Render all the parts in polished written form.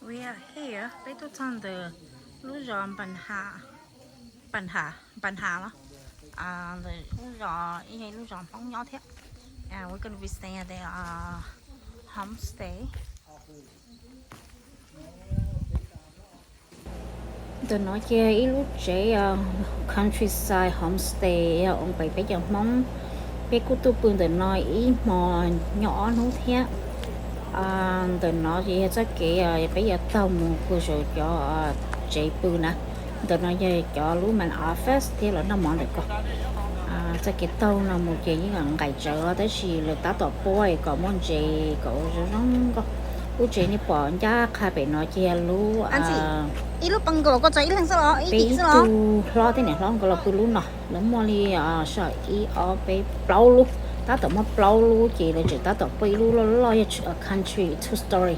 We are here. Bây tôi chọn the lũ giòn bẩn hà đó. The lũ giòn, ý hay lũ giòn phóng nhỏ thế. And we're gonna be staying at the homestay. Tôi nói chơi ý lúc trẻ countryside homestay ông bảy bây giờ mong bé cô tôi bưng tôi nói ý mò nhỏ nó thế tôi nói gì hết cái bây giờ tao muốn cô rồi cho chị bưng nè tôi nói gì cho lúc mình office thì là nó món được con cho cái tao là một cái những cái ngày chờ tới khi là ta tập boy có món gì cậu nó có lúc chị này bỏ ra khai bị nói chia lu ít lúc bằng cái có cháy lên sao đó ít sao lo thế này lo cái là bự luôn nè nó mua đi sợ ít ở bên plau luôn ta tập mua plau luôn chỉ là chỉ ta tập bự luôn lo ở country two story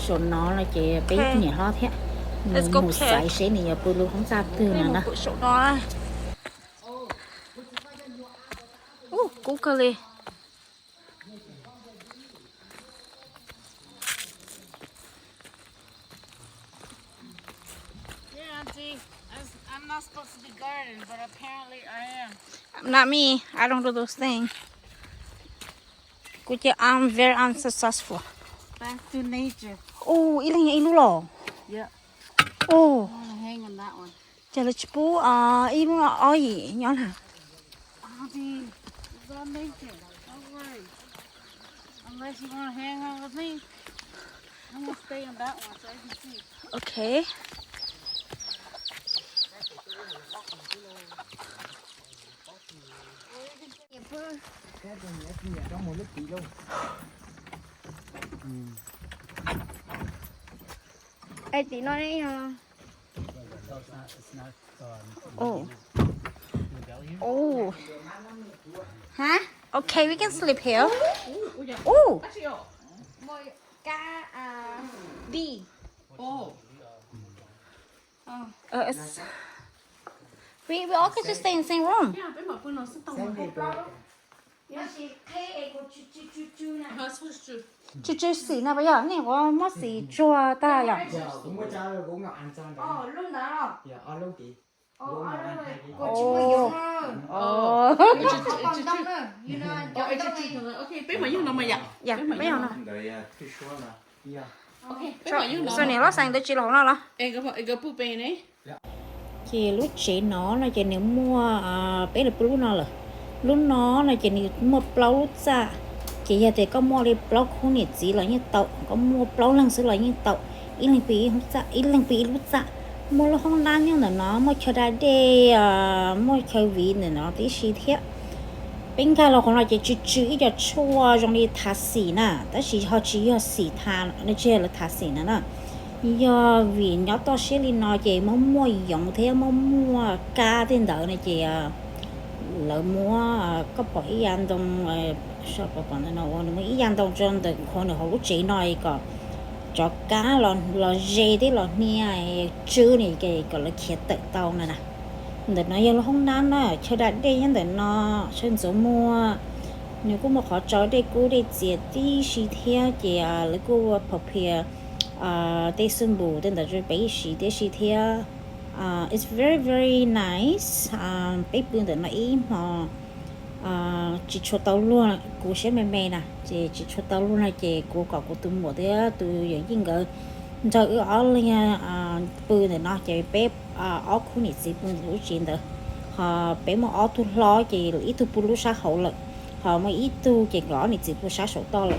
số nó là chỉ bên cái này lo thế một sải sẽ này bự luôn không ra từ nè số đó cú cơ li I'm not supposed to be gardening, but apparently I am. Not me. I don't do those things. I'm very unsuccessful. Back to nature. Oh, ilang ilu lo. Yeah. Oh. I want to hang on that one. Chả là chú ilu lo oi gì nhỏ hả? Auntie, it's all nature. Don't worry. Unless you want to hang on with me, I'm gonna stay on that one so I can see. Okay. Ê chị nói đấy Oh. Oh. Huh? Okay, we can sleep here. Oh. D. Oh. It's... We all can just stay in the same room. Yeah, bên mở nó sẽ tông Chú xỉ nào bây giờ? Này có mất xỉ chua ta ya? cũng có cha cũng ngọc ăn sang đó. Luôn đó. Dạ, luôn chị. Cũng ngọc ăn hay đi. Okay, bên mở nó mà dạ. Dạ, bây giờ nào. Đợi tôi số là. Dạ. Okay, bên mở nó. Sao này nó sang tới chị lỗ nó đó? Cái búp bê này. Chị lúc chị nó là chị nếu mua bé là lúc nó là chị nếu mua plau lúc ra chị giờ thì có mua đi plau khu nhiệt gì là như tàu có mua plau lăng sứ là như tàu ít lần phí không ra ít lần phí lúc ra mua là không đáng nhưng là nó mua cho ra đây mua cho vị này nó tí xí thế bên cạnh là còn là chị chữ cho chua trong đi thả xỉ nè tại chỉ họ chỉ có xỉ thả nó chơi là thả xỉ nè do vì nhỏ to xí lên nó chị muốn mua dụng thế muốn mua cá trên đỡ này chị lỡ mua có bỏ ý ăn đông sao bỏ bỏ nó mua ý ăn đông trong được con được họ lúc chị nói có cho cá là dê thế là nè chứ này cái gọi là khét tự tàu này nè để nó giờ không đáng đó cho đặt đây nhưng để nó trên số mua nếu có một khó cho đây cô đây chỉ tí xí theo chị lấy cô phật phía they symbol then the base they see here it's very very nice bé bưng được nó ý mà chỉ cho tao luôn cô sẽ mềm mềm nè chỉ cho tao luôn là chỉ cô có tôi mua thế tôi những gì ngờ giờ ở lên bưng được nó chỉ bé ở khu này chỉ bưng được chuyện đó họ bé mà ở tôi lo chỉ ít tôi bưng lúc sáng hậu lực họ mà ít tôi chỉ gõ này chỉ bưng sáng sổ to rồi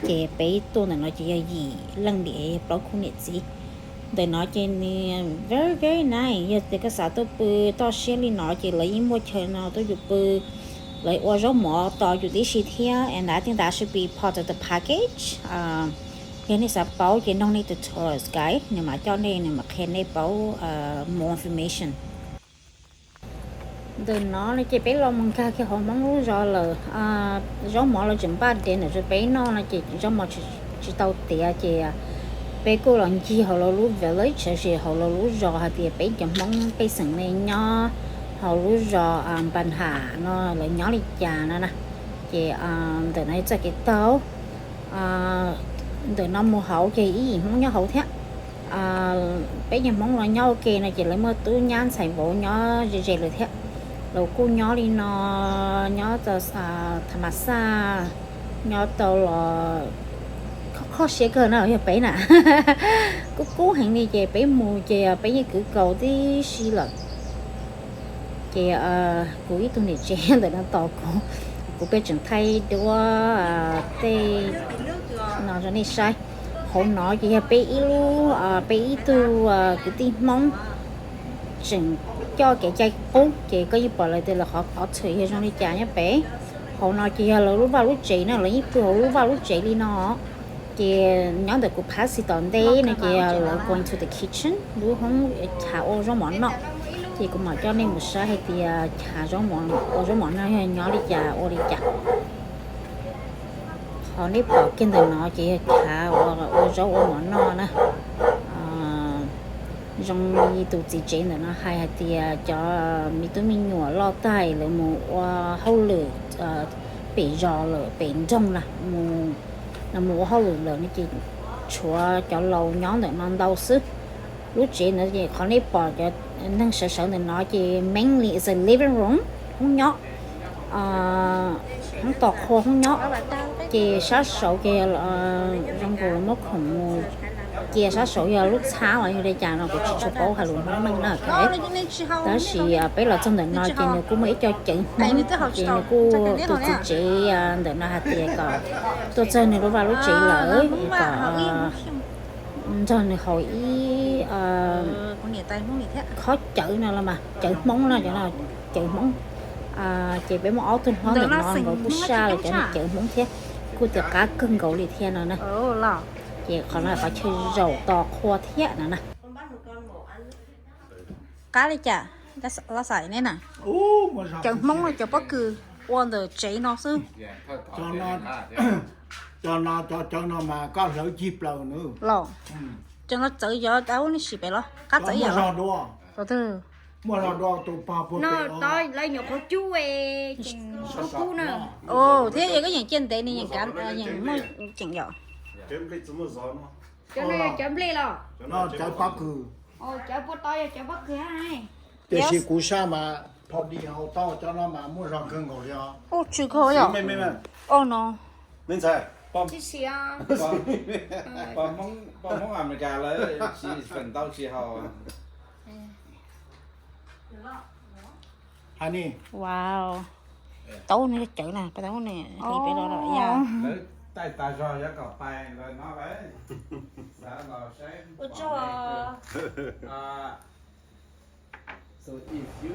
chị bé tôi là nó chỉ là gì lần để bảo không nhận gì để nó trên very very nice giờ thì cái xã tôi bự to xe đi nó chỉ lấy mua chơi nào tôi chụp bự lấy ô rau mỏ to chụp tí xịt here and I think that should be part of the package cái này sẽ bảo chị don't need the tourist guide nhưng mà cho nên mà khen này bảo more information từ nó là chị bé lo măng ca khi họ mong lúa rồi là rau mỏ là chừng 3 đến rồi bé nó là chị rau mỏ chỉ tàu tiệt chị bé cô là chị họ là lúa về lấy chị họ là lúa rồi thì bé chừng mong bé sừng này nhỏ họ lúa rồi bàn hà nó là nhỏ đi trà nó nè chị từ này cho cái tàu từ năm mùa hậu chị ý gì không nhớ hậu thế bây giờ món là nhau kì này chỉ lấy mơ tú nhán xài bộ nhỏ dễ rồi thế đầu cô nhỏ đi nó nhỏ tờ tham massa nhỏ tờ là khó sẽ cơ nào vậy bé nè cố hành đi chị bé mù chị bé như cứ cầu tí xí lợn chị cố ý tôi này chị để nó to của bé trưởng thay đua tê nó cho nên sai hôm nói chị bé ý lu bé ý tu cái tim mong chừng cho cái chạy ố chị có gì bỏ lại thì là họ thử cho nó đi trả nhé bé hôm nói chị là lúc vào lúc chị nó lấy phụ lúc vào lúc chị đi nó chị nhóm được của pass tận đây này chị là going to the kitchen lúc không thả ô cho món nọ chị cũng mở cho nên một số hay thì thả cho món ô cho món nó nhỏ đi trả ô đi trả họ nếp bỏ kinh từ nó chị thả ô cho ô món nọ nè trong như tụi chị chế nữa nó hay thì cho mi tụi mình nhỏ lo tay rồi một hậu lửa bị giò lửa bị trong là một hậu lửa nó chỉ chúa cho lâu nhóm để non đau sức lúc chị nữa thì khó nếp bỏ cho nâng sợ để nói chị mainly is a living room không nhỏ không tọt khô không nhỏ chị sát sổ kia trong cổ nó khủng kia sát sổ giờ lúc sáng rồi đây chàng nó cũng chỉ cho bố hay luôn nó mang nó cái đó thì bây giờ trong định nói chị nó cũng mấy cho chị chị nó cũng tụi chị để nó hạt tiền cả tôi chơi này lúc vào lúc chị lỡ cả cho này hồi khó chữ nào là mà chữ móng nó cho nào chữ móng chị bé món áo tinh hóa được ngon rồi cũng xa rồi cho nó chữ móng thế cô tự cá cưng gấu đi theo nó nè chị còn lại phải chơi dầu to khô thế nè cá đi chả nó xài này nè chữ móng là cho bất cứ quan được chế nó sư cho nó mà có lỡ dịp lâu nữa lò cho nó chữ gió đâu nó xì bể lo cá chữ gió rồi đùa rồi từ mua rồi đùa tụ pa bột Nó tôi lấy nhục của chú về cô nè. ồ thế giờ cái nhà trên tệ này nhà cá nhà mới chỉnh gió Cho nên chấm lên rồi. nó trái pa cừ Chấm bút tôi chấm bút kia ai. để xí cú sa mà phò đi hậu to cho nó mà mua rong cưng ngồi cho ô chữ khó gió ô nó nên sao Chị xì à. bom mong làm cả lấy chỉ phần tao chỉ họ anh đi wow tấu này chữ nè cái tấu này thì phải lo rồi nha lấy tay tay rồi giá cọp tay rồi nó đấy đã vào sẽ so if you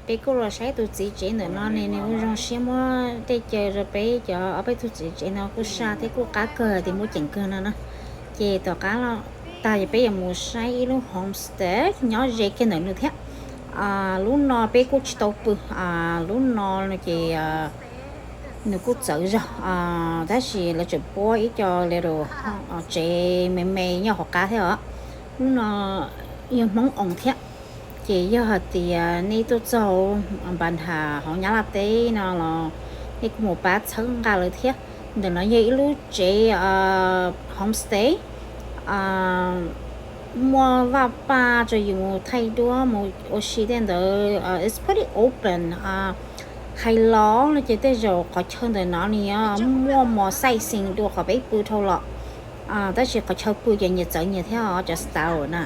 bé cô là sẽ tụi chị chế nữa nó này nếu trong xem mà để chờ rồi bé chờ ở bên tụi chị chế nó cứ xa thế cô cá cờ thì mua chỉnh cờ nó chế tao cá là ta bây giờ mua sai lúc homestay nhỏ dễ cái nữa thế lúc nó bé cô chỉ tàu bự lúc nó là chị nếu cô chở ra đó là là chụp bói cho lấy đồ chế mềm nhau học cá thế ạ lúc nó yêu mong ổn thế chị giờ thì nay tôi cho bạn hà họ nhớ là thế nào là cái một bát trứng gàเลยthế để nói vậy lúc chị homestay mua vào ba cho dùng thay đua một ở xí đen đó it's pretty open hay lo là chị tới rồi có chơi để nó nè mua size xinh đua có bé bự thôi lọ đó chỉ có chơi bự giờ nhiệt như thế họ cho style nè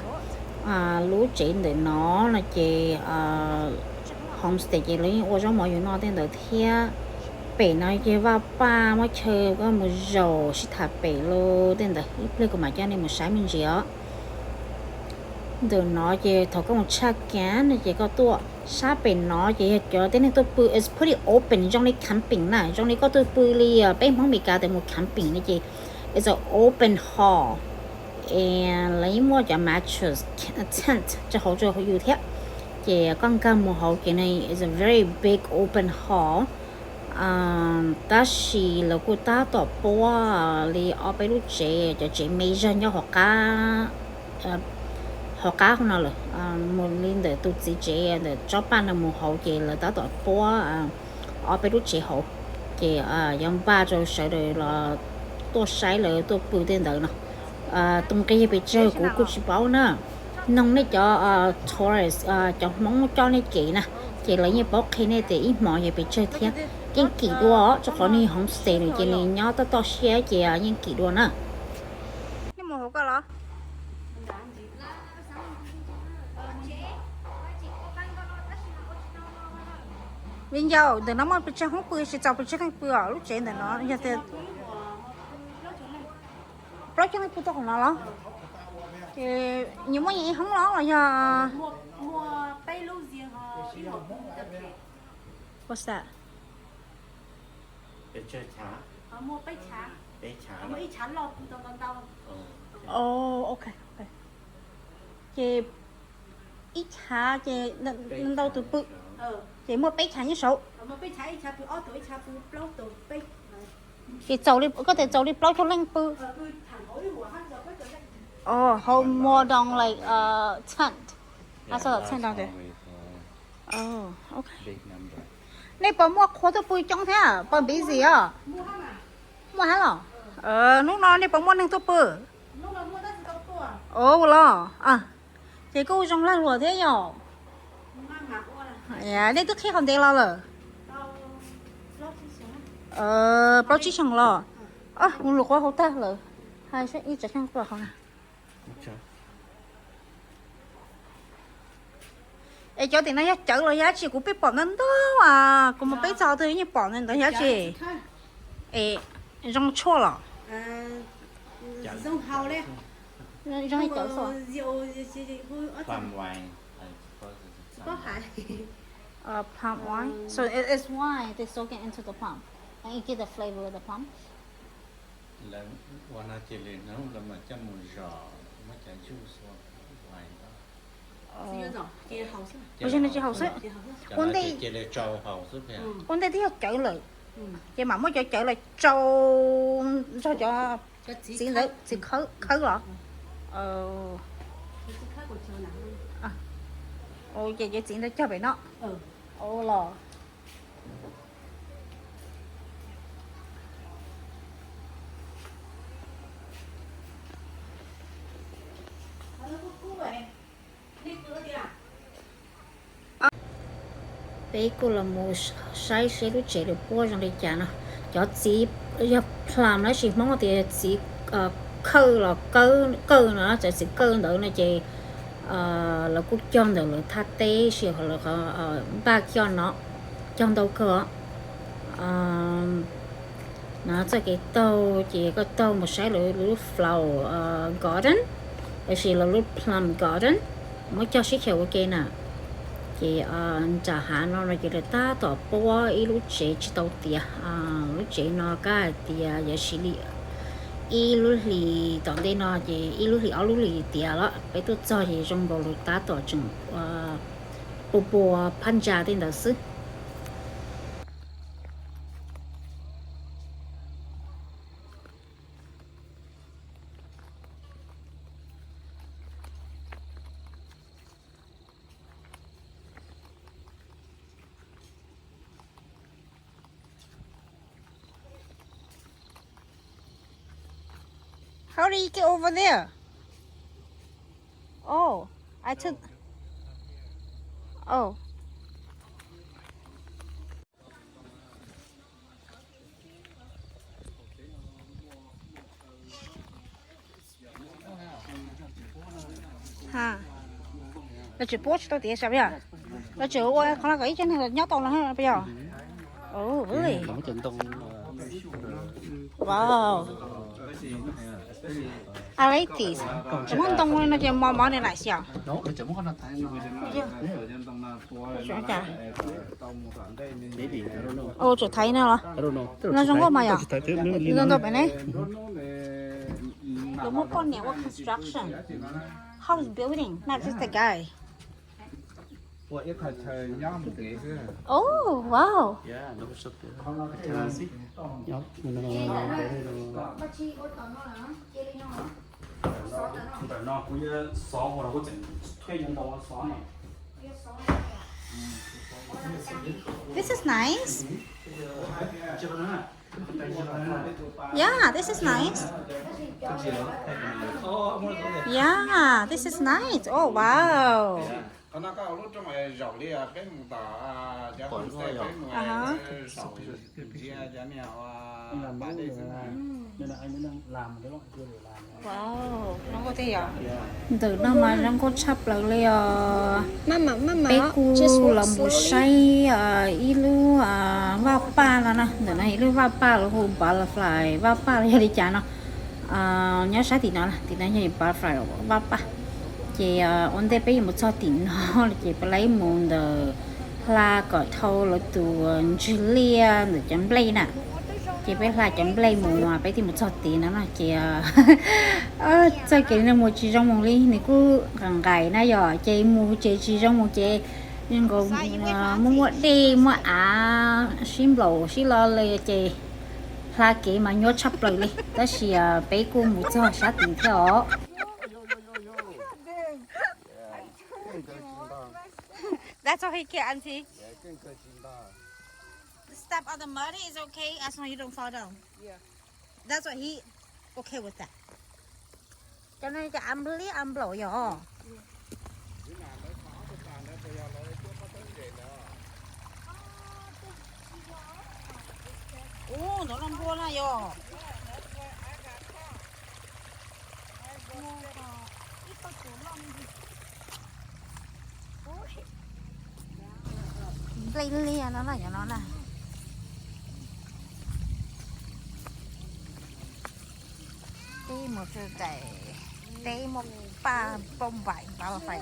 lúa chị để nó là chị homestay chị lấy ô cho mọi người nó tên được thế bể nó chị vào ba mới chơi có một rổ xí thả bể luôn tên được ít lên của mà cho nên một sáng mình gì á từ nó chị thầu có một cha cá này chị có tua sát bể nó chị cho tên này tôi bự it's pretty open trong này camping này trong này có tôi bự li bên món mì cá để một camping này chị it's an open hall lấy mua cho mattress tent cho hỗ trợ hữu thế chị con cam một hậu cái này is a very big open hall ta chỉ là cô ta tỏ bố li ở bên lúc chị cho chị mấy giờ nhau họ cá không nào rồi một linh để tụi chị để cho ban là một hậu chị là ta tỏ bố ở bên lúc chị hậu chị dòng ba rồi sợ rồi là tôi sai lỡ tôi bự tên đó nè tung cái bị chơi của chị bảo nữa nông này cho Taurus cho mong cho này chị nè chị lấy như bóc khi này thì mọi người bị chơi thiệt cái kỹ đua cho con đi homestay này chị này nhớ to xe chị những kỹ đua nữa nhưng mà không có lo bây giờ để nó mà bị chơi không bự sẽ chọc bị chơi không bự ở lúc chơi để nó giờ thì lúc chơi không bự tôi không lo thì nhiều mấy gì không lo là giờ mua bay lâu gì họ what's that để chơi chả họ mua bay chả để chả họ mua chả lọt từ tầng tàu oh okay chị ít chả chị nên đâu từ bự chị mua bánh chả như sấu mua bay chả từ ở tuổi chả từ lâu từ bay chị trâu đi có thể trâu đi bao cho lên bự hôm mua đồng lại tent sao tent đâu đấy okay này bà mua khoa tôi bự trong thế à bà bị gì à mua hả lò lúc nào này bà mua nên tôi bự lo chị cô trong lan lúa thế nhở đây tức khi không để lo rồi bao chí chẳng lo một lục quá hậu ta rồi hai sẽ ít chắc chắn qua không à ê cho tiền nó giá chở rồi giá trị của biết bỏ nên đó còn một bé sao thôi như bỏ nên đó giá trị ê rong chua rồi rong hào đấy rong chở sao Palm wine có phải palm wine so it's wine they soak it into the palm and you get the flavor of the palm làวันนั้นเจริญนะเรามาจะมุนจอมาจะจูสวายก็我现在就好吃วันนี้เจริญจอ好是不是วันนี้ที่chở lại chị mà mới chở lại cho xin đấy xin khứ khứ rồi ôi chị xin đấy cho vậy nó ô lò bây cô là một sai sẽ lúc chạy được bua trong đây chả nào cho chỉ làm nó chỉ mong thì chỉ khơi là cơ nữa chỉ cơ nữa này chị là cút chọn được là thắt tê chỉ hoặc là ba chọn nó chọn đâu cơ nó cho cái tàu chỉ có tàu một sai lúa flower garden hay chỉ là lúa plum garden mới cho xí khéo cái nè chị trả hạ nó là chỉ là ta tỏ bố ý lúc chế chỉ đầu tiền lúc chế nó cái tiền giờ xử lý ý lúc thì tỏ đây nó chỉ ý lúc thì áo lúc thì tiền đó bây tôi cho thì trong bộ lúc ta tỏ chừng bố pan trả tên đó sư How do you get over there? Oh, I took. Oh. Ha. Nó chỉ post tao tiền sao bây giờ? Nó chỉ ôi không là cái chân là nhóc tao là bây giờ. Oh, really? Wow. I like these. Chúng con tông lên nó chỉ mò này lại sao? Nó chỉ muốn nó thay Ồ, chỉ thấy nữa rồi. Nó giống con mà à? Nó đâu bên này? Đúng một con nhà của construction, house building, not just a guy. Oh, wow. yeah nó sắp nó cũng như xóa hoặc là có chỉnh thuê nhân đâu xóa này. This is nice. Yeah, this is nice. Yeah, this is nice. Oh wow. Còn nó có lúc trong này rau lia cái mùng tỏ cho không xe cái mùng rau chia cho nhau ba đi nên là anh đang làm cái loại chưa để làm Wow, nó có thể à? Từ nó mà nó có chấp lạiเลยbé cu là một say ilu va pa là nè, từ này ilu va pa là hồ butterfly va pa là gì chả nó nhớ sai thì nó như butterfly là va pa chị ổn định bây giờ một số tiền nó là chị phải lấy một là gọi thâu là từ Julia để chấm play nè chị biết là chấm play mùa bây thì một số tiền nó là chị chơi cái này một chỉ trong một ly này cứ càng gầy nó giờ chị mua chị chỉ trong một chị nhưng còn mua đi mua xin lỗi xin loเลยchị là cái mà nhớ chấp lại đi đó là bé cô một số sát tiền theo That's okay, Auntie. The step on the mud is okay as long as you don't fall down. Yeah. That's what he okay with that. Cho nên cái âm lộ rồi. Ồ, nó làm buồn này rồi. Lên lia nó là nó này đi một cái đi một ba bông vải ba là phải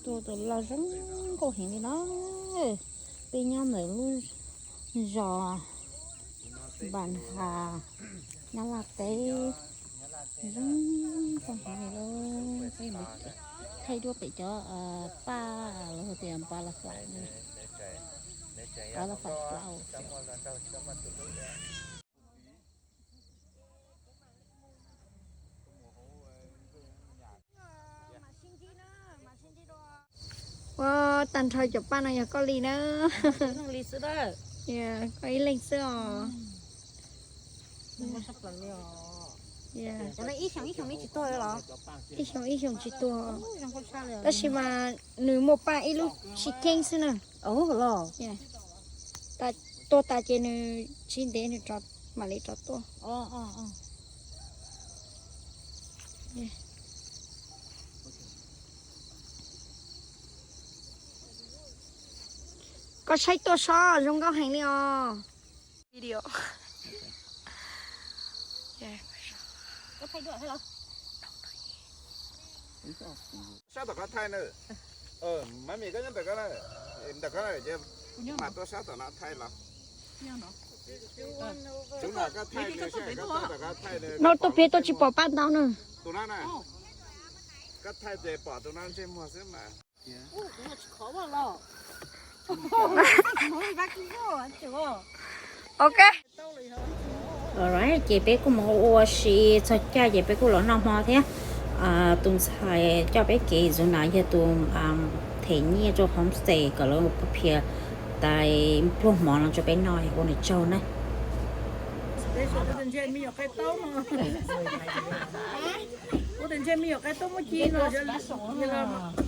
tôi là rắn có hiện thì nó bên nhau này luôn giò bàn hà nó là cái rắn còn hiện này luôn cái mình thay đua bị cho ba là tiền ba là phải đó là phải lâu Wow, tàn thời chụp ba này có ly nữa. ly sữa đó Yeah, có ý lên sữa. nó sắp lần rồi Yeah, cho nên ít chồng ít chỉ tôi rồi ít chồng chỉ tua. không có sao rồi Đó chỉ mà nữ một ba ít lúc chỉ keng xí nè. ồ lo Yeah, ta chỉ nữ chỉ để nữ trọt mà lấy trọt tua. Yeah. Có thấy tôi sao trong cái hành liệu video. Yeah. có thay đổi hay không sao tao có thay nữa mấy mình cái nhân tao cái này chứ mà tôi sao tao nó thay là chúng là cái thay nữa chứ cái thay nữa Nó tôi biết tôi chỉ bỏ ban tao nữa. tụi nó này cái thay để bỏ tụi nó trên mua xíu mà nó khó quá lo Ok. Alright, chị bé cũng mua xí cho cha chị bé cũng lỡ năm hoa thế tuần sau cho bé kể rồi nãy giờ tuần thế nhỉ cho homestay cái lỡ một phía tại plum món cho bé nói con này trâu này Đây số tiền trên mi ở cái tôm mà. Số tiền trên mi ở cái tôm mới chi rồi chứ là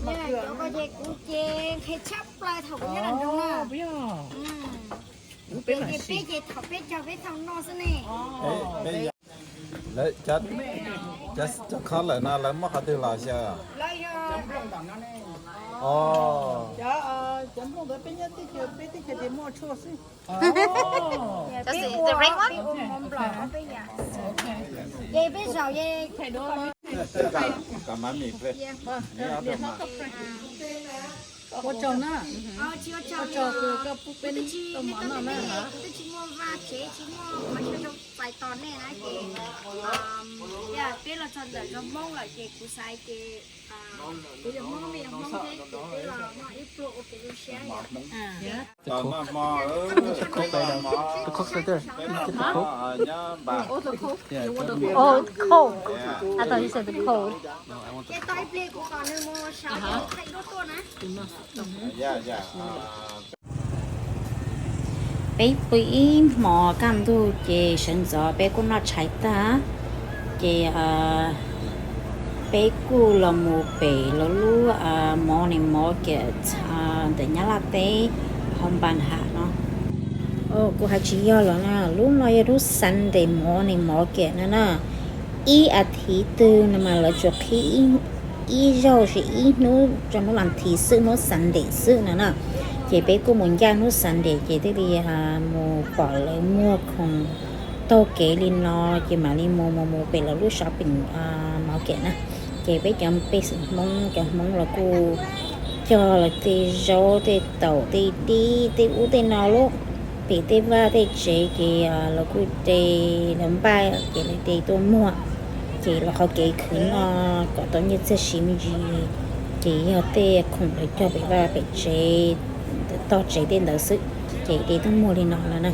Nha, chỗ có gì cũng chê khi chấp lại thầu cái lần trong nào. Bé chị thầu bé cho bé thầu nó thế này. lấy chất khó lại nó lấy mất hết từ là sao Lấy chấm luôn cái bên nhất tí chơi mua chua xí. That's the right one? Vậy bây giờ vậy cả má mì về Có chồng á. chưa Có chồng cái bên tôm món nào nữa hả? Tôi chỉ mua và chế chỉ mua mà chưa sai to nè á chị dạ biết là chân để cho mông là chị cũng sai chị bây giờ mông vì mông thế chị biết là nó ít pro cái lúc sáng vậy mà không phải đâu The cook's right there. nhá bà Yeah. Oh, cold. I thought you said the cold. cái tay play của con nên mua sáu thay đốt to nè dạ dạ Bé bụi mò cam tu chị sinh gió bé cũng nó chạy ta chị bé cô là một bé là lu morning market để nhá là té không bàn hạ nó cô hay chỉ do là nè lúc nói lúc Sunday morning market nè ý thị tư mà là cho khi ý rau thì ý nó cho nó làm thị sự nó Sunday sự nè chị bé cô muốn ra nó Sunday chị tới đi mua bỏ lại mua không tao kể lên nó chị mà đi mua bé là lúc shopping market nè chị bé chọn bé mong là cô cho là tê rau tê tàu tê đi tê u tê nào lúc bị tê va tê chế chị là cô tê làm bài chị là tê tôi mua chị là họ kể khứ nó có tao như thế xím gì chị tê không để cho bị va bị chế to chế tên đó sự chế để tôi mua lên nó là này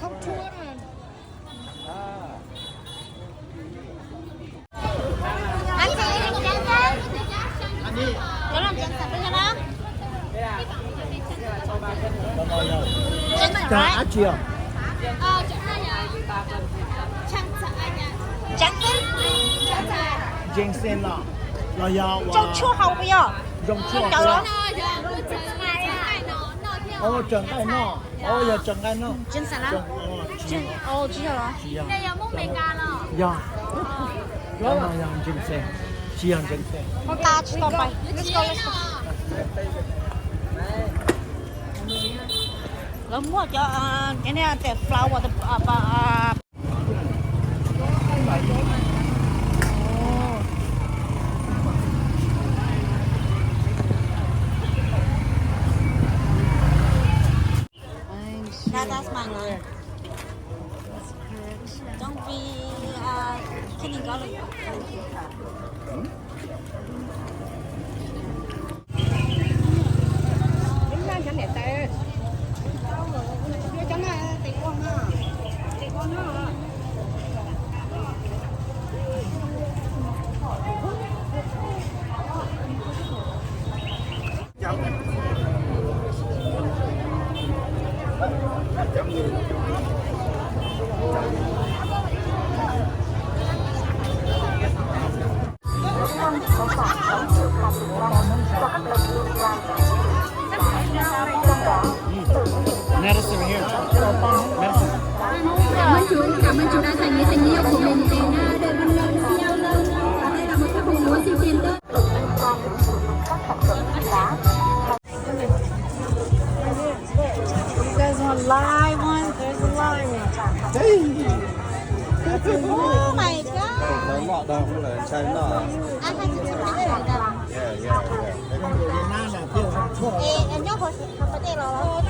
không thua rồi anh chị có làm chân sạch cho nó chân sạch Cả á chiều. chân Ginseng là ya trong chua hậu bây giờ dùng chua. cháu đó Ô trần cái nó. Ô giờ trần cái nó. chân sạch lắm chân chỉ rồi đây là món mì ca rồi. Ya. Đó là yang ginseng. Chỉ yang ginseng. con ta chỉ còn bay let's go rồi mua cho cái này là flower That's mine. Don't be kidding, darling. Đứng lên cho mẹ tê. Đưa cho nó tiền con nó. Tiền con nó. Medicine here. Medicine. Cảm ơn chú đã dành những tình yêu của mình để đời bình luận nhau hơn. Và đây là một cái hộp múa siêu tiền đơn. You guys want live one? There's a live one. Oh my god. nó mọ đâu cũng là chai nó Anh hay chụp cái này rồi đó. yeah yeah yeah Việt Nam là tiêu không chua. Em nhớ hồi phải đây rồi.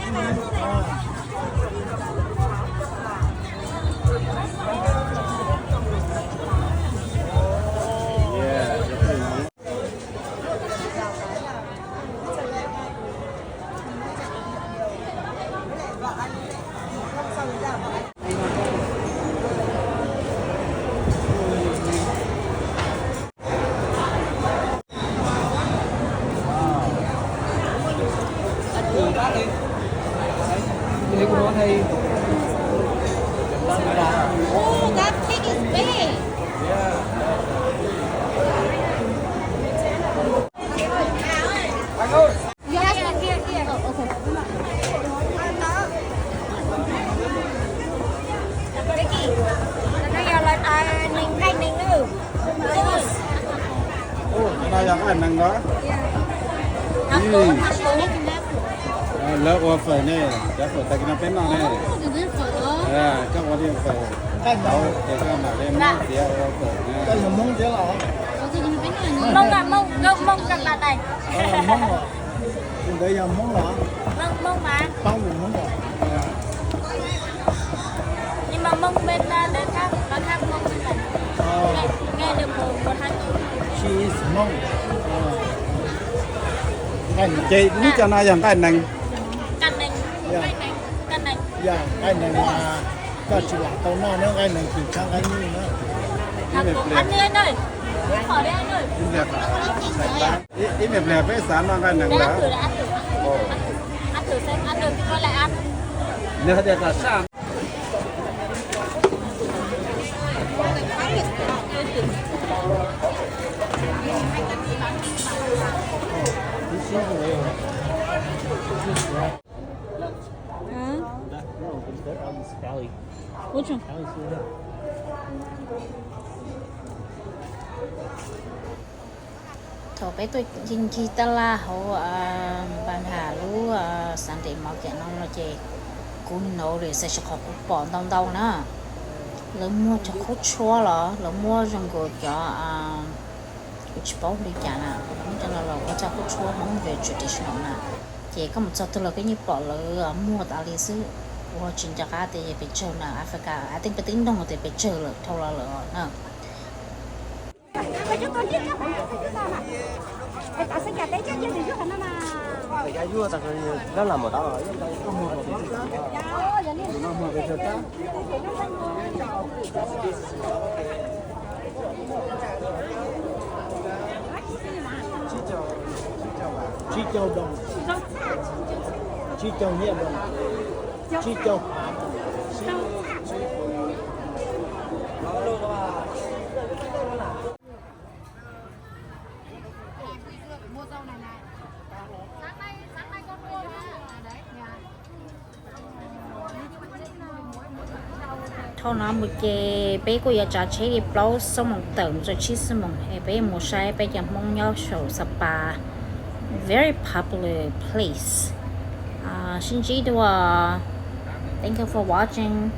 Đây của nó thầy nó giống anh năng đó Hấp cú. lỡ qua phở này chắc phở tay nó bên nó này chắc qua đi phở cái đâu nào để cho mà lên nó phía qua phở cái là mông chứ là Mông cần là này. mông rồi đây là mông là Mông mà. bao nhiêu mông rồi Nhưng mà mông bên đến khác nó khác mông bên này. Nghe được một hai từ. cheese mông chị muốn cho nó giống cái năng Canh nành. Canh nành. dạ cái này là có chỉ là tao nó nữa cái này chỉ sang cái như nữa Ăn đi anh ơi. Khỏi đi anh ơi. ít mềm lẹp với sán nó cái năng Để đó ăn thử đã ăn thử. Ăn thử xem ăn được coi lại ăn. nếu để cả sang Which one? thôi bé tôi chính chi ta la hậu ban hà lú sản phẩm màu kẹn non là chè cún nấu để sẽ cho họ bỏ đông đông nữa lớn mua cho khốt chua là lớn mua trong cái cho cái bóng đi chả nè cho nên là có cho khốt chua món về traditional nè chè có một số thứ là cái như bỏ là mua tại lý sư và chuyện cho cá thì bị chơi nè Africa I think cái tính đông thì bị chơi là thôi là nè cái vua ta nó làm một đó rồi có mua một nó mua cái thứ đó chi châu đồng chi châu nhẹ đồng chi châu thôi nó một cái bé cô giờ trả chế đi bao xong một tầng rồi chi xong một bé một sai bé giờ mong nhau show spa very popular place xin chỉ đùa thank you for watching